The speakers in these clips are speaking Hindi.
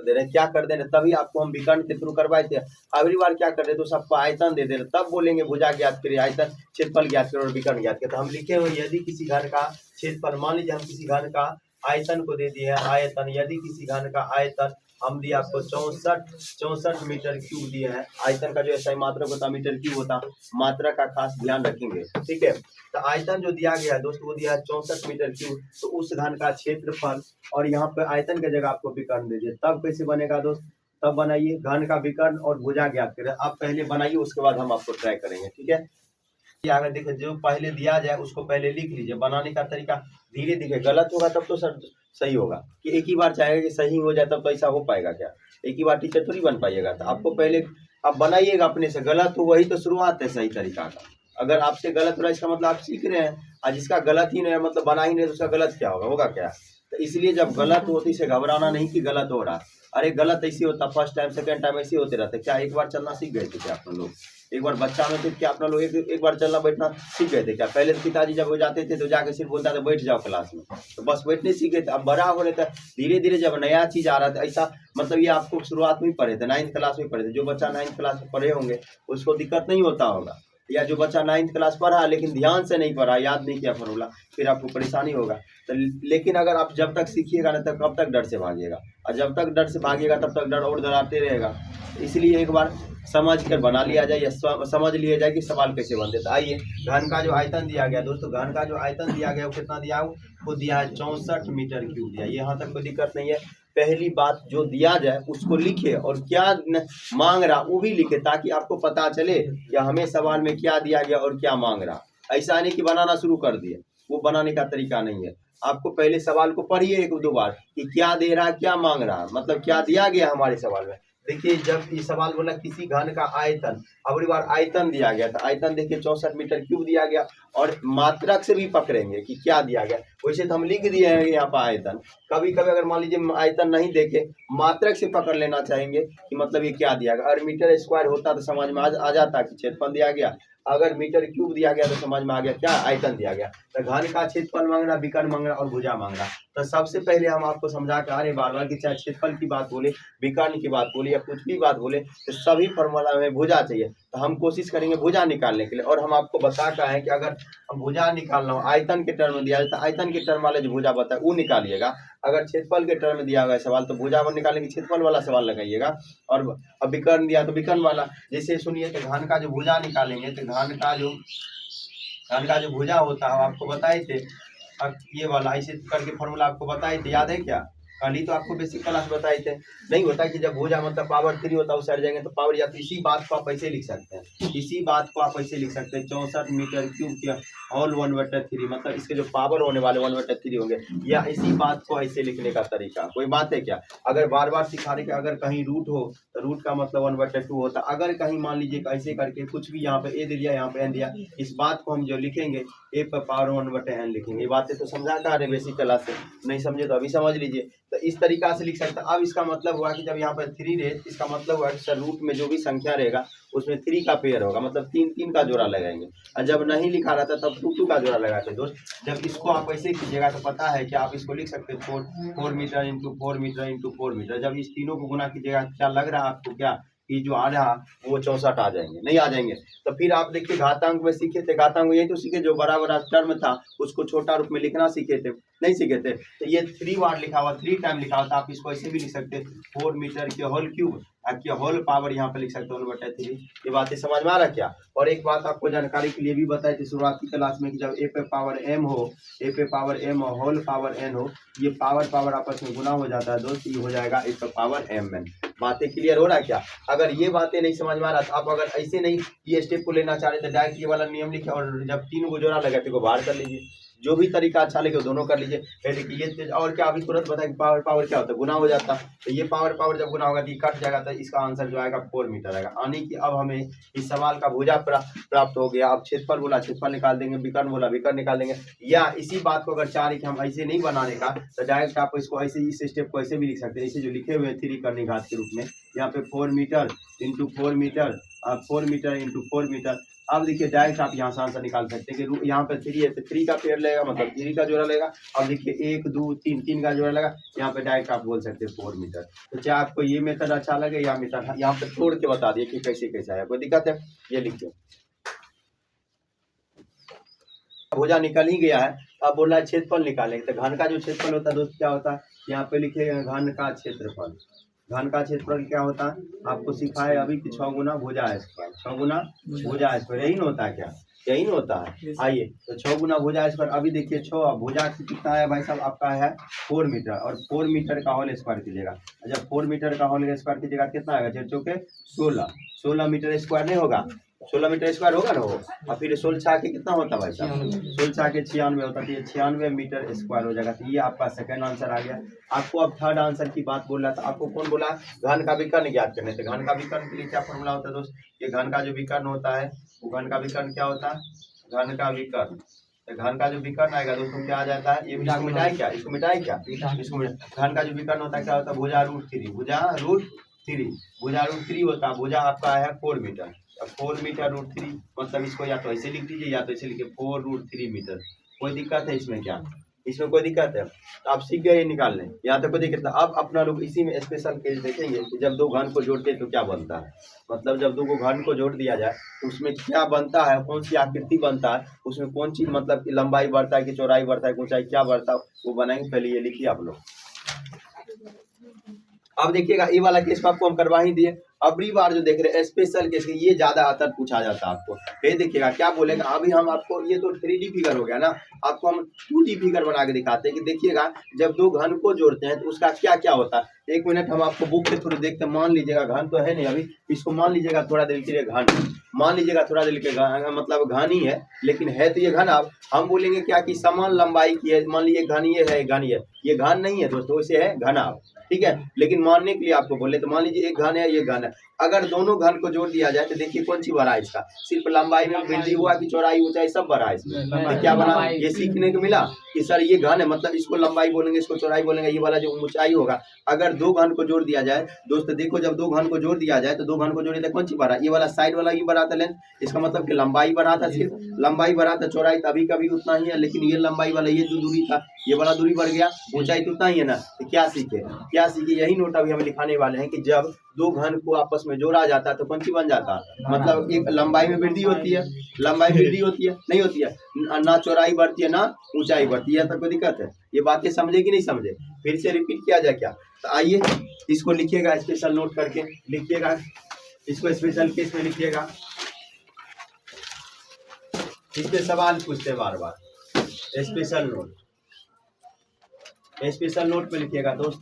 दे रहे हैं, क्या कर दे रहे हैं, तभी आपको हम विकर्ण के थ्रू करवाए थे। अगली बार क्या कर रहे तो सबको आयतन दे दे रहे, तब बोलेंगे भुजा ज्ञात करिए, आयतन क्षेत्रफल ज्ञात करो और विकर्ण ज्ञात करो। तो हम लिखे हुए यदि किसी घन का क्षेत्रफल, मान लीजिए हम किसी घन का आयतन को दे दिए हैं आयतन, यदि किसी घन का आयतन हम दिया आपको 64 मीटर क्यूब दिया है। आयतन का जो ऐसा मात्रक होता मीटर क्यूब होता, मात्रा का खास ध्यान रखेंगे, ठीक है। तो आयतन जो दिया गया है दोस्तों वो दिया है 64 मीटर क्यूब, तो उस घन का क्षेत्रफल और यहाँ पे आयतन की जगह आपको विकर्ण दे दिए, तब कैसे बनेगा दोस्त, तब बनाइए घन का विकर्ण और भुजा ज्ञात करें। आप पहले बनाइए उसके बाद हम आपको ट्राई करेंगे, ठीक है। अगर देखिए जो पहले दिया जाए उसको पहले लिख लीजिए, बनाने का तरीका धीरे धीरे, गलत होगा तब तो सर सही होगा, कि एक ही बार चाहेगा कि सही हो जाए तब तो ऐसा हो पाएगा क्या, एक ही बार टीचर थोड़ी बन पाइएगा। तो आपको पहले आप बनाइएगा अपने से, गलत हो वही तो शुरुआत है सही तरीका का। अगर आपसे गलत हो रहा है इसका मतलब आप सीख रहे हैं, और जिसका गलत ही नहीं है मतलब बना ही नहीं तो उसका गलत क्या होगा, होगा क्या। तो इसलिए जब गलत हो तो इसे घबराना नहीं कि गलत हो रहा, अरे गलत ऐसे होता, फर्स्ट टाइम सेकंड टाइम ऐसे होते रहते। क्या एक बार चलना सीख गए थे क्या आप लोग, एक बार बच्चा में थे क्या आप लोग, एक बार चलना बैठना सीख गए थे क्या। पहले तो पिताजी जब हो जाते थे तो जाके सिर्फ बोलता था बैठ जाओ क्लास में, तो बस बैठने सीखे थे। अब बड़ा हो रहे थे धीरे धीरे, जब नया चीज आ रहा था ऐसा, मतलब ये आपको शुरुआत में पढ़े थे, 9th क्लास में पढ़े थे। जो बच्चा 9th क्लास में पढ़े होंगे उसको दिक्कत नहीं होता होगा, या जो बच्चा 9th क्लास पढ़ा लेकिन ध्यान से नहीं पढ़ा, याद नहीं किया फॉर्मूला, फिर आपको परेशानी होगा। तो लेकिन अगर आप जब तक सीखिएगा ना तब कब तक डर से भागिएगा, और जब तक डर से भागिएगा तब तक डर और डराते रहेगा। इसलिए एक बार समझ कर बना लिया जाए या समझ लिया जाए कि सवाल कैसे बनते। तो आइए घन का जो आयतन दिया गया दोस्तों, घन का जो आयतन दिया गया वो कितना दिया, वो दिया है 64 मीटर क्यूब दिया। यहाँ तक कोई दिक्कत नहीं है। पहली बात जो दिया जाए उसको लिखे और क्या मांग रहा वो भी लिखे, ताकि आपको पता चले कि हमें सवाल में क्या दिया गया और क्या मांग रहा। ऐसा नहीं कि बनाना शुरू कर दिए, वो बनाने का तरीका नहीं है। आपको पहले सवाल को पढ़िए एक दो बार कि क्या दे रहा है क्या मांग रहा, मतलब क्या दिया गया हमारे सवाल में। देखिए जब ये सवाल बोला किसी घन का आयतन, अगली बार आयतन दिया गया था, आयतन देखिए 64 मीटर क्यूब दिया गया, और मात्रक से भी पकड़ेंगे कि क्या दिया गया। वैसे तो हम लिख दिए हैं यहाँ पर आयतन, कभी कभी अगर मान लीजिए आयतन नहीं देखे मात्रक से पकड़ लेना चाहेंगे कि मतलब ये क्या दिया गया। अगर मीटर स्क्वायर होता तो समझ में आ जाता कि क्षेत्रफल दिया गया, अगर मीटर क्यूब दिया गया तो समझ में आ गया क्या आयतन दिया गया। तो घन का क्षेत्रफल मांग रहा, विकर्ण मांग रहा और भुजा मांग रहा। तो सबसे पहले हम आपको समझा के आ रहे बार बार कि चाहे क्षेत्रफल की बात बोले, विकर्ण की बात बोले या कुछ भी बात बोले, तो सभी फॉर्मूला में भुजा चाहिए। तो हम कोशिश करेंगे भुजा निकालने के लिए, और हम आपको बता का है कि अगर हम भुजा निकालना हो आयतन के टर्म में दिया जाए तो आयतन के टर्म वाले जो भुजा बताए वो निकालिएगा। अगर क्षेत्रफल के टर्म में दिया हुआ सवाल तो भुजा निकालने के क्षेत्रफल वाला सवाल लगाइएगा, और अब विकर्ण दिया तो विकर्ण वाला। जैसे सुनिए तो घन का जो भुजा निकालेंगे तो घन का जो भुजा होता है आपको बताए थे, अब ये वाला ऐसे करके फॉर्मूला आपको बताए थे, याद है क्या। कल ही तो आपको बेसिक क्लास बताए थे। नहीं होता कि जब भुजा मतलब पावर 3 होता है उस साइड जाएंगे तो पावर, या तो इसी बात को आप ऐसे लिख सकते हैं, इसी बात को आप ऐसे लिख सकते हैं 64 मीटर क्यूब के होल 1/3, मतलब इसके जो पावर होने वाले 1/3 होंगे, या इसी बात को ऐसे लिखने का तरीका कोई बात है क्या। अगर बार बार सिखा रहे कि अगर कहीं रूट हो तो रूट का मतलब 1/2 होता। अगर कहीं मान लीजिए ऐसे करके कुछ भी यहाँ पे ए दे दिया यहाँ पे एन दिया, इस बात को हम जो लिखेंगे ए पर पावर 1/n लिखेंगे। ये बातें तो समझा कर रहे बेसिक क्लास से, नहीं समझे तो अभी समझ लीजिए। तो इस तरीका से लिख सकते हैं। अब इसका मतलब हुआ कि जब यहाँ पर 3 रहे, इसका मतलब हुआ कि सर रूट में जो भी संख्या रहेगा उसमें 3 का पेयर होगा, मतलब 3 का जोड़ा लगाएंगे। और जब नहीं लिखा रहता तब 2 का जोड़ा लगाते हैं दोस्त। जब इसको आप ऐसे कीजिएगा तो पता है कि आप इसको लिख सकते हैं 4 metre into 4 metre into 4 metre. जब इस तीनों को गुना कीजिएगा क्या लग रहा है आपको, क्या कि जो आ रहा वो 64 आ जाएंगे, नहीं आ जाएंगे। तो फिर आप देखिए घातांक में सीखे थे, घातांक यही तो सीखे जो बड़ा बड़ा टर्म था उसको छोटा रूप में लिखना सीखे थे, नहीं सीखे थे। तो ये 3 बार लिखा हुआ, 3 टाइम लिखा हुआ था। आप इसको ऐसे भी लिख सकते 4 मीटर के होल क्यूब के होल पावर यहाँ पे लिख सकते हो 1/3। ये बातें समझ में आ रहा क्या। और एक बात आपको जानकारी के लिए भी बताई थी शुरुआती क्लास में कि जब ए पे पावर एम हो, ए पे पावर एम हो, होल पावर एन हो, ये पावर पावर आपस में गुना हो जाता है दोस्त, ये हो जाएगा ए पे पावर एम एन। बातें क्लियर हो रहा है क्या। अगर ये बातें नहीं समझ में आ रहा तो आप अगर ऐसे नहीं ये स्टेप को लेना चाह रहे तो डायरेक्ट ये वाला नियम लिखे, और जब 3 को जोड़ा लगा तो बाहर कर लीजिए। जो भी तरीका अच्छा लगे दोनों कर लीजिए। देखिए ये और क्या अभी तुरंत बताया कि पावर पावर क्या होता है, गुना हो जाता। तो ये पावर पावर जब गुना होगा तो ये कट जाएगा, तो इसका आंसर जो आएगा 4 मीटर आएगा। यानी कि अब हमें इस सवाल का भुजा प्राप्त हो गया। अब क्षेत्रफल बोला क्षेत्रफल निकाल देंगे, विकर्ण बोला विकर्ण निकाल देंगे। या इसी बात को अगर चाह रहे कि हम ऐसे नहीं बनाने का तो डायरेक्ट आप इसको ऐसे इस स्टेप को ऐसे भी लिख सकते हैं, ऐसे जो लिखे हुए हैं 3 करने घात के रूप में। यहाँ पे 4 metre into 4 metre, 4 metre into 4 metre, अब देखिए डायरेक्ट आप यहाँ से आंसर निकाल सकते हैं कि यहाँ पे 3 है तो 3 का पेयर लगेगा, मतलब 3 का जोड़ा लगेगा। अब देखिए 1 2 3 3 का जोड़ा लगा, यहाँ पे डायरेक्ट आप बोल सकते हैं 4 मीटर। तो चाहे आपको ये मेथड अच्छा लगे या मेथड, यहाँ पे तोड़ के बता दिए कि कैसे कैसे आया, कोई दिक्कत है? ये लिखिए भुजा निकल ही गया है, अब बोल रहा है क्षेत्रफल निकालेंगे। तो घन का जो क्षेत्रफल होता है दोस्त क्या होता है, यहाँ पे लिखिएगा घन का क्षेत्रफल। घन का क्षेत्रफल क्या होता है, आपको सिखाए अभी कि 6 गुना भुजा स्क्वायर, 6 गुना भुजा स्क्वायर, यही ना होता है क्या, यही ना होता है। आइए तो 6 गुना भुजा स्क्वायर, अभी देखिए 6 भुजा कितना है भाई साहब, आपका है 4 मीटर, और 4 मीटर का होल स्क्वायर कीजिएगा। जब 4 मीटर का होल स्क्वायर कीजिएगा कितना आएगा, 4 चौके 16, 16 मीटर स्क्वायर नहीं होगा, 16 मीटर स्क्वायर होगा ना वो। और फिर 16 छा के कितना होता है भाई साहब, 16 छा के 96 होता है, 96 मीटर स्क्वायर हो जाएगा। तो ये आपका सेकंड आंसर आ गया। आपको अब थर्ड आंसर की बात बोल रहा था, आपको कौन बोला घन का विकर्ण ज्ञात करने। तो घन का विकर्ण के लिए क्या फॉर्मूला होता है दोस्त, ये घन का जो विकर्ण होता है, वो घन का विकर्ण क्या होता है, घन का विकर्ण। तो घन का जो विकर्ण आएगा दोस्तों क्या आ जाता है, ये इसको मिटाए क्या, इसको मिटाए क्या, इसको घन का जो विकर्ण होता है क्या होता है, भुजा रूट 3, भुजा रूट 3, भुजा रूट 3 होता है। भुजा आपका है 4 मीटर, अब 4 मीटर रूट 3, मतलब इसको या तो ऐसे लिख दीजिए या तो ऐसे लिखिए 4 रूट 3 मीटर। कोई दिक्कत है इसमें क्या, इसमें कोई दिक्कत है? तो आप सीख गए ये निकालने, यहाँ तक कोई दिक्कत है। अब अपना लोग इसी में स्पेशल केस देखेंगे कि जब दो घन को जोड़ते हैं तो क्या बनता है, मतलब जब दो घन को जोड़ दिया जाए तो उसमें क्या बनता है, कौन सी आकृति बनता है, उसमें कौन सी मतलब कि लंबाई बढ़ता है कि चौड़ाई बढ़ता है, ऊंचाई क्या बढ़ता है, वो बनाएंगे। पहले ये लिखिए आप लोग। अब देखिएगा ये वाला केस आपको हम करवा ही दिए, अबरी बार जो देख रहे हैं स्पेशल केस, ये ज्यादा अतर पूछा जाता है आपको। फिर देखिएगा क्या बोलेगा, अभी हम आपको, ये तो 3D फिगर हो गया ना, आपको हम 2D फिगर बना के दिखाते हैं कि देखिएगा जब दो घन को जोड़ते हैं तो उसका क्या क्या होता है। 1 मिनट हम आपको बुक के थ्रू देखते हैं। मान लीजिएगा घन तो है नहीं अभी, इसको मान लीजिएगा थोड़ा देर के लिए घन, मान लीजिएगा थोड़ा देर के मतलब घन ही है, लेकिन है तो ये घन। अब हम बोलेंगे क्या कि समान लंबाई की है, मान लीजिए घन ये है, घन ये घन नहीं है दोस्तों, वैसे है घनाभ, ठीक है। लेकिन मानने के लिए आपको बोले तो मान लीजिए एक घन है ये घन है, अगर दोनों घन को जोड़ दिया जाए तो देखिए कौन सी बढ़ा है, इसका सिर्फ लंबाई में वृद्धि हुआ कि चौड़ाई ऊंचाई सब बढ़ा है इसमें। तो क्या बना, ये सीखने को मिला कि सर ये घन है, मतलब इसको लंबाई बोलेंगे, इसको चौड़ाई बोलेंगे, ये वाला जो ऊंचाई होगा। अगर दो घन को जोड़ दिया जाए दोस्त, देखो जब दो घन को जोड़ दिया जाए तो दो घन को जोड़े तो कौन सी बढ़ा, ये वाला साइड वाला ही बढ़ा था लेंथ, इसका मतलब कि लंबाई बढ़ा था, सिर्फ लंबाई बढ़ा था, चौड़ाई कभी कभी उतना ही है, लेकिन ये लंबाई वाला ये जो दूरी था ये वाला दूरी बढ़ गया, ऊंचाई तो उतना ही है ना। तो क्या सीखे, क्या सीखे, यही नोट अभी हम लिखाने वाले हैं कि जब दो घन को आपस में जोड़ा जाता है तो कौन सी बन जाता है, मतलब एक लंबाई में वृद्धि होती है, लंबाई वृद्धि होती है नहीं होती है, ना चौड़ाई बढ़ती है ना ऊंचाई बढ़ती है। तो कोई दिक्कत है, ये बातें समझे कि नहीं समझे, फिर से रिपीट किया जाए क्या। तो आइए इसको लिखिएगा, स्पेशल नोट करके लिखिएगा, इसको स्पेशल केस में लिखिएगा, इस पे सवाल पूछते बार बार। स्पेशल नोट, स्पेशल नोट पे लिखिएगा दोस्त,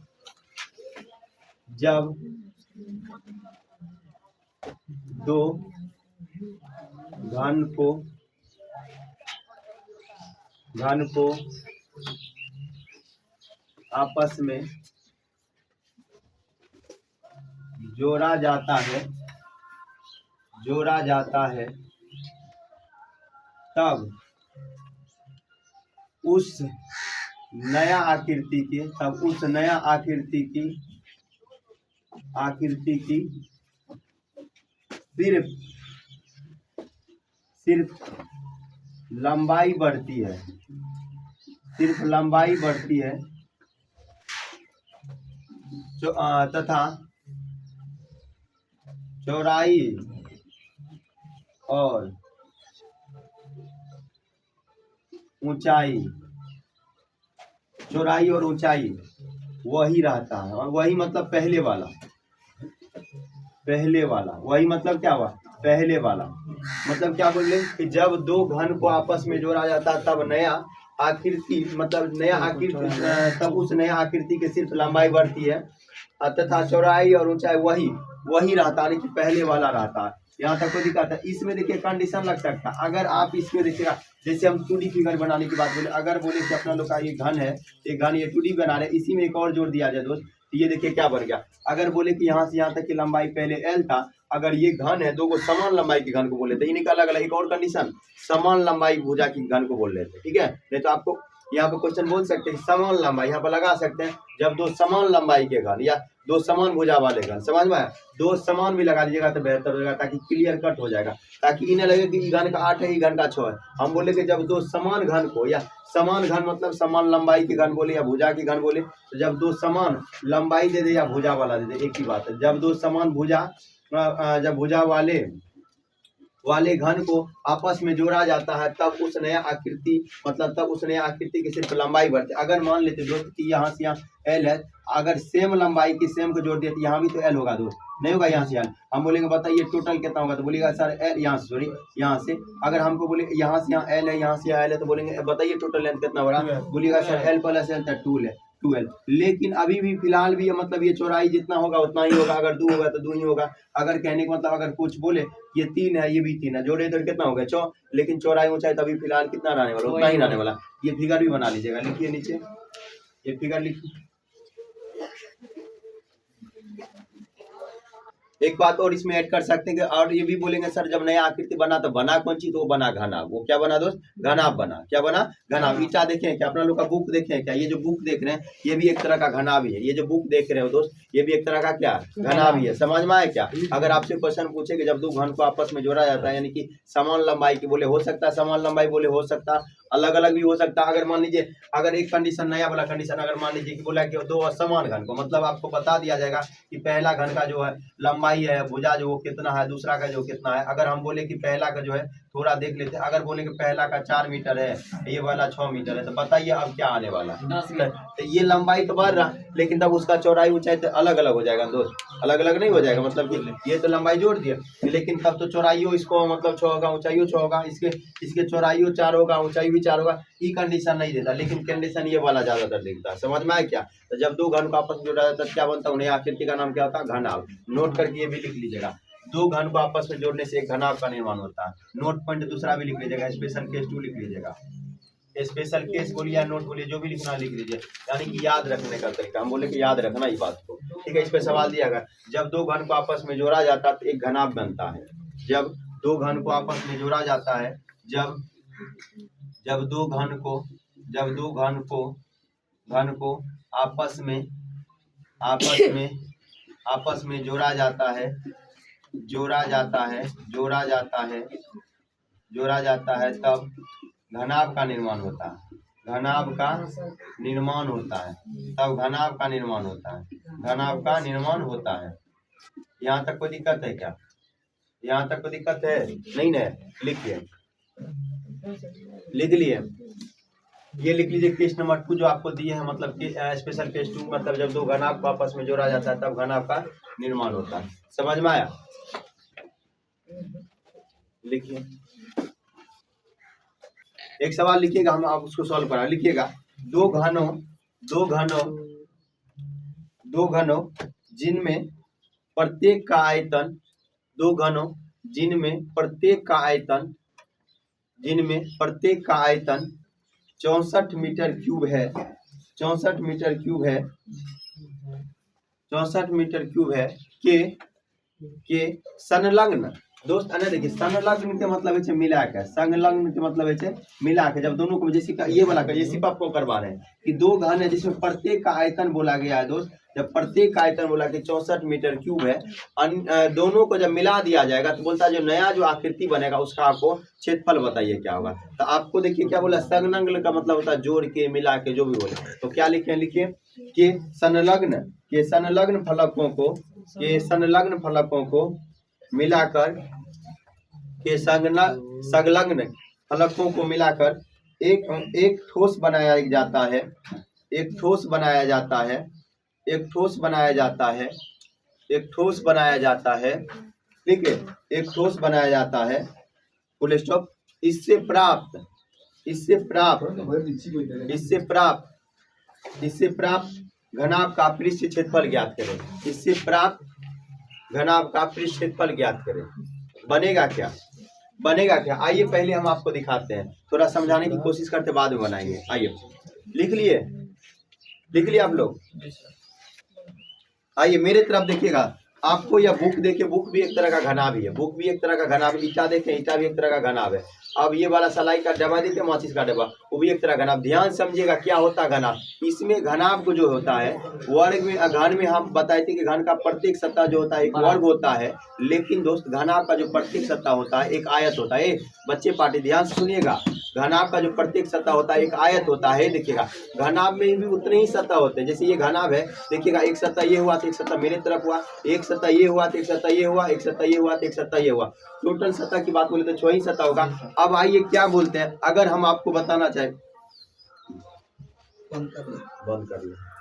जब दो घन को आपस में जोड़ा जाता है तब उस नया आकृति की सिर्फ लंबाई बढ़ती है, तथा चौड़ाई और ऊंचाई वही रहता है। और वही मतलब पहले वाला, वही मतलब क्या हुआ, पहले वाला। मतलब क्या बोले कि जब दो घन को आपस में जोड़ा जाता है तब नया आकृति, मतलब नया आकृति, तब उस नया आकृति की सिर्फ लंबाई बढ़ती है तथा चौड़ाई और ऊंचाई वही रहता है, लेकिन पहले वाला रहता है। यहाँ तक कोई दिक्कत है? इसमें देखिए कंडीशन लग सकता है, अगर आप इसमें देखिएगा, जैसे हम 2D फिगर बनाने की बात बोले, अगर बोले कि अपना लोग का ये घन है, ये घन ये 2D बना रहे, इसी में एक और जोड़ दिया जाए दोस्त, तो ये देखिए क्या बन गया। अगर बोले कि यहाँ से यहाँ तक की लंबाई पहले L था, अगर ये घन है, दो को समान लंबाई के घन को बोल लेते, इन्हीं का अलग अलग एक और कंडीशन, समान लंबाई भुजा की घन को बोल लेते, ठीक है। नहीं तो आपको यहाँ पे क्वेश्चन बोल सकते हैं समान लंबाई, यहाँ पर लगा सकते हैं जब दो समान लंबाई के घन, या दो समान भुजा वाले घन, समझ में आया? दो समान भी लगा लीजिएगा तो बेहतर होगा, ताकि क्लियर कट हो जाएगा, ताकि इन्हें लगे कि घन का 8 है, घन का 6 है। हम बोले कि जब दो समान घन को, या समान घन मतलब समान लंबाई की घन बोले या भुजा की घन बोले, तो जब दो समान लंबाई दे दे या भुजा वाला दे दे, एक ही बात है। जब दो समान भुजा जब भुजा वाले घन को आपस में जोड़ा जाता है, तब उस नया आकृति मतलब तब उस नया आकृति की सिर्फ लंबाई बढ़ती है। अगर मान लेते दोस्त कि यहाँ से यहाँ एल है, अगर सेम लंबाई की सेम को जोड़ दिया तो यहाँ भी तो एल होगा दोस्त, नहीं होगा? यहाँ से एल हम बोलेंगे बताइए टोटल कितना होगा, तो बोलेगा सर एल यहाँ से, सॉरी यहाँ से, अगर हमको बोले यहाँ से यहाँ एल है, यहाँ से यहाँ एल है, तो बोलेंगे बताइए टोटल लेंथ कितना हो रहा, बोलिएगा सर एल प्लस एल था 12। लेकिन अभी भी फिलहाल भी मतलब ये चौड़ाई जितना होगा उतना ही होगा, अगर 2 होगा तो 2 ही होगा। अगर कहने का मतलब अगर कुछ बोले ये 3 है, ये भी 3 है, जोड़े तो कितना हो गया 4, लेकिन चौड़ाई ऊंचाई तभी फिलहाल कितना रहने वाला, उतना ही रहने वाला। ये फिगर भी बना लीजिएगा, लिखिए नीचे ये फिगर लिखिए। एक बात और इसमें ऐड कर सकते हैं कि और ये भी बोलेंगे सर जब नया आकृति बना तो बना कौन चीज, तो वो बना घनाभ। वो क्या बना दोस्त? घनाभ बना। क्या बना? घनाभ। ईटा देखें क्या, अपना लोग का बुक देखें क्या, ये जो बुक देख रहे हैं ये भी एक तरह का घनाभ ही है। ये जो बुक देख रहे हो दोस्त ये भी एक तरह का क्या घनाभ ही है, समझ में आए क्या? अगर आपसे क्वेश्चन पूछे कि जब दो घन को आपस में जोड़ा जाता है, यानी कि समान लंबाई की बोले हो सकता है, समान लंबाई बोले हो सकता, अलग अलग भी हो सकता। अगर मान लीजिए अगर एक कंडीशन नया वाला कंडीशन अगर मान लीजिए कि बोला कि दो असमान घन को, मतलब आपको बता दिया जाएगा कि पहला घन का जो है लंबाई है भुजा जो वो कितना है, दूसरा का जो कितना है। अगर हम बोले कि पहला का जो है थोड़ा देख लेते हैं, अगर बोले कि पहला का 4 मीटर है, ये वाला 6 मीटर है, तो बताइए अब क्या आने वाला है? तो ये लंबाई तो बढ़ रहा, लेकिन तब उसका चौड़ाई ऊंचाई तो अलग अलग हो जाएगा दोस्त, अलग अलग नहीं हो जाएगा। मतलब कि ये तो लंबाई जोड़ दिया, लेकिन तब तो चौड़ाइयों इसको मतलब 6 होगा, ऊंचाइयों 6 होगा, इसके चौड़ाइयों 4 होगा, ऊंचाई भी 4 होगा। ये कंडीशन नहीं देता, लेकिन कंडीशन ये वाला ज्यादातर देखता है, समझ में आया क्या? तो जब दो घन को आपस में जोड़ा जाता है क्या बनता है? उन्हें आकृति का नाम क्या होता है? घनाभ। नोट करके ये भी लिख लीजिएगा, दो घन को आपस में जोड़ने से एक घनाभ का निर्माण होता है। नोट पॉइंट दूसरा भी लिख लीजिएगा, स्पेशल केस 2 लिख लीजिएगा, स्पेशल केस बोलिए या नोट बोलिए, जो भी लिखना लिख लीजिए, यानी कि याद रखने का तरीका। हम बोले कि याद रखना इस बात को, ठीक है? इस पे सवाल दिया गया, जब दो घन को आपस में जोड़ा जाता है तो एक घनाभ बनता है। जब दो घन को आपस में जोड़ा जाता है, जब दो घन को आपस में जोड़ा जाता है तब घनाभ का निर्माण होता है। तब घनाभ का निर्माण होता है। यहाँ तक कोई दिक्कत है क्या? यहाँ तक कोई दिक्कत है? नहीं ना? लिखिए, लिख लिए, ये लिख लीजिए केस नंबर 2 जो आपको दिए हैं, मतलब कि स्पेशल केस 2, मतलब जब दो घनाभ को आपस में जोड़ा जाता है तब घनाभ का निर्माण होता है। समझ में आया? लिखिए, एक सवाल लिखिएगा, हम आप उसको सॉल्व करा। लिखिएगा, दो घनों जिनमें प्रत्येक का आयतन 64 मीटर क्यूब है, 64 मीटर क्यूब है के संलग्न दोस्त। अने देखिए, संलग्न के मतलब है मिला के, संलग्न के मतलब है मिला के। जब दोनों को जैसे ये वाला का जैसे आपको करवा रहे हैं कि दो घन है जिसमें प्रत्येक का आयतन बोला गया है दोस्त, जब प्रत्येक का आयतन बोला कि 64 मीटर क्यूब है, दोनों को जब मिला दिया जाएगा तो बोलता है जो नया जो आकृति बनेगा उसका आपको क्षेत्रफल बताइए क्या होगा। तो आपको देखिए क्या बोला, संलग्न का मतलब होता है जोड़ के, मिला के, जो भी बोले। तो क्या लिखे? लिखिए कि संलग्न फलकों को मिलाकर संलग्न फलकों को मिलाकर एक ठोस बनाया जाता है। एक ठोस बनाया जाता है, फुल स्टॉप। इससे प्राप्त घनाभ का पृष्ठ क्षेत्रफल ज्ञात करें। इससे प्राप्त घनाभ का पृष्ठ क्षेत्रफल ज्ञात करें। बनेगा क्या? आइए पहले हम आपको दिखाते हैं, थोड़ा समझाने की कोशिश करते, बाद में बनाएंगे। आइए, लिख लिए आप लोग? आइए मेरे तरफ देखिएगा, आपको यह बुक देखे, बुक भी एक तरह का घनाभ ही है, बुक भी एक तरह का घनाभ, ईटा देखें, ईटा भी एक तरह का घनाभ है। अब ये वाला सलाई का डब्बा देखे, माचिस का डब्बा, वो भी एक तरह का घनाभ। ध्यान समझिएगा क्या होता है घनाभ। इसमें घनाभ को जो होता है वर्ग में, घन में हम बताए थे कि घन का प्रत्येक सत्ता जो होता है एक वर्ग होता है, लेकिन दोस्त घनाभ का जो प्रत्येक सत्ता होता है एक आयत होता है। बच्चे पार्टी ध्यान से सुनिएगा, घनाभ का जो प्रत्येक सत्ता होता है एक आयत होता है। देखिएगा घनाभ में भी उतने ही सत्ता होते हैं, जैसे ये घनाभ है, देखिएगा एक सत्ता ये हुआ तो एक सत्ता मेरे तरफ हुआ, एक सत्ता ये हुआ तो एक सत्ता ये हुआ, एक सत्ता ये हुआ तो एक सत्ता ये हुआ। टोटल सत्ता की बात बोले तो 6 ही सत्ता होगा। अब आइए क्या बोलते हैं, अगर हम आपको बताना चाहें, बंद कर ले।